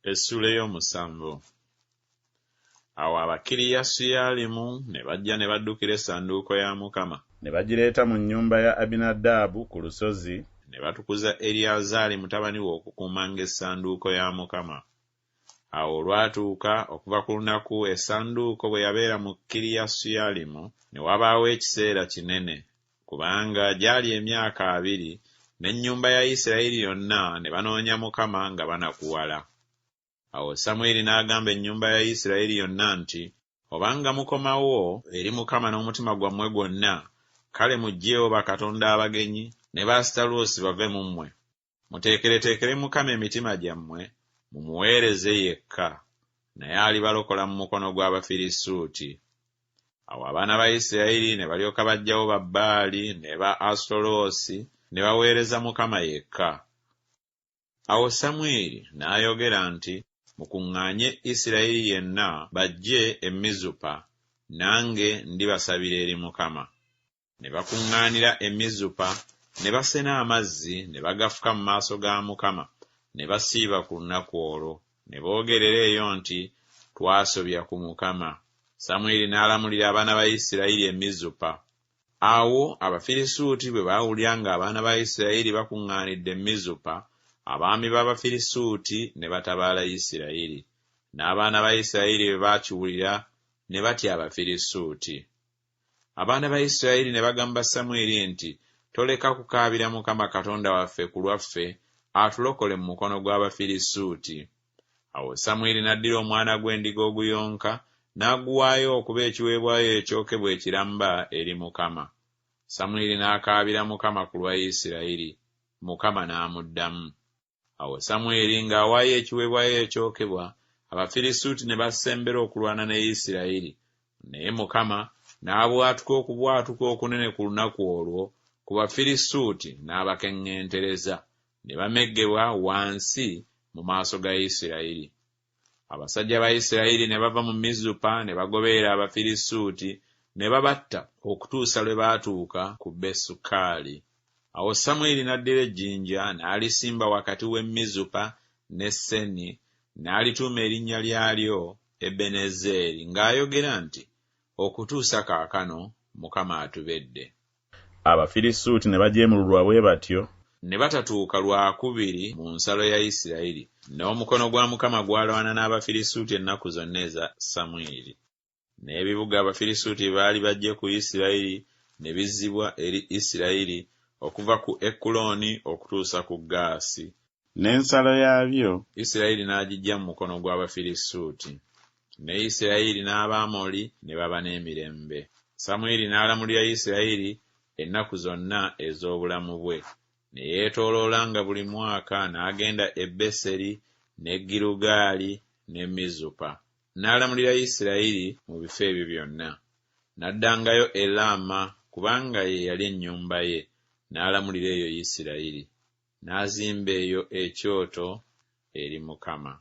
Essula ey'omusanvu. Awo Abakiriyasuyalimu ne bajja ne baddukira essanduuko ya Mukama, ne bagireeta mu nnyumba ya Abinadaabu ku lusozi, ne batukuza Eriyazaali mutabani we okukuumanga essanduuko ya Mukama. Awo olwatuuka okuva ku lunaku essanduuko bwe yabeera mu Kiriyasuyalimu, ne wabaawo ekiseera kinene, kubanga gyali emyaka 2, n'ennyumba ya Isirayiri yonna ne banoonya Mukama nga banakuwala. Awo Samwiri n'agamba ennyumba ya Isirayiri yonna nti, obanga mukomawo eri Mukama n'omutima gwammwe gwonna, kale muggyeewo bakatonda abagenyi ne baasitaloosi bave mu mmwe. Muteekereteekere Mukama emitima gyammwe, mumuweereze yekka, naye alibalokola mu mukono gw'Abafirisuuti. Awo abaana ba Isirayiri ne balyoka baggyawo Babaali ne ba Asutaloosi ne baweereza Mukama yekka. Awo Samwiri n'ayogera nti, mukuŋŋaanye Isirayiri yenna bajje e Mizupa, nange ndibasabira eri Mukama. Ne bakuŋŋaanira e Mizupa, ne basena amazzi ne bagafuka mu maaso ga Mukama, ne basiiba ku lunaku olwo, ne boogerera eyo nti, twasobya ku Mukama. Samwiri n'alamulira abaana ba Isirayiri e Mizupa. Awo Abafirisuuti bwe baawulira ng'abaana ba Isirayiri bakuŋŋaanidde e Mizupa, abaami b'Abafirisuuti ne batabaala Isirayiri. N'abaana ba Isirayiri bwe baakiwulira ne batya Abafirisuuti. Abaana ba Isirayiri ne bagamba Samwiri nti, toleka kukaabira Mukama Katonda waffe ku lwaffe, atulokole mu mukono gw'Abafirisuuti. Awo Samwiri n'addira omwana gw'endiga oguyonka, n'aguwaayo okuba ekiweebwayo ekyokebwa ekiramba eri Mukama. Samwiri n'akaabira Mukama ku lwa Isirayiri, Mukama n'amuddamu. Awo Samwiri ng'awaayo ekiweebwayo ekyokebwa, Abafirisuuti ne basembera okulwana ne Isirayiri, naye Mukama n'abwatuka okubwatuka okunene ku lunaku olwo ku Bafirisuuti n'abakeŋŋentereza, ne bameggebwa wansi mu maaso ga Isirayiri. Abasajja ba Isirayiri ne bava mu Mizupa ne bagoberera Abafirisuuti ne babatta okutuusa lwe baatuuka ku Besukaali. Awo Samwiri n'addira ejjinja n'alisimba wakati w'e Mizupa ne Seni, n'alituuma erinnya lyalyo Ebenezeri, ng'ayogera nti, okutuusa kaakano Mukama atubedde. Abafirisuuti ne bajeemululwa bwe batyo, ne batatuuka lwakubiri mu nsalo ya Isirayiri, n'omukono gwa Mukama gwalwana n'Abafirisuuti ennaku zonna eza Samwiri. N'ebibuga Abafirisuuti baali bajje ku Isirayiri ne bizzibwa eri Isirayiri okuva ku Ekuloni okutuusa ku Gaasi. n'ensalo yaabyo Isirayiri n'agiggya mu mukono gw'Abafirisuuti. Ne Isirayiri n'Abamoli ne baba n'emirembe. Samwiri n'alamulira Isirayiri ennaku zonna ez'obulamu bwe. Ne yeetooloolanga buli mwaka n'agenda e Beseri ne Girugaali ne Mizupa. N'alamulira Isirayiri mu bifo ebyo byonna. N'addangayo e Laama kubanga ye yali ennyumba ye, n'alamulira eyo Isirayiri. N'azimba eyo ekyoto eri Mukama.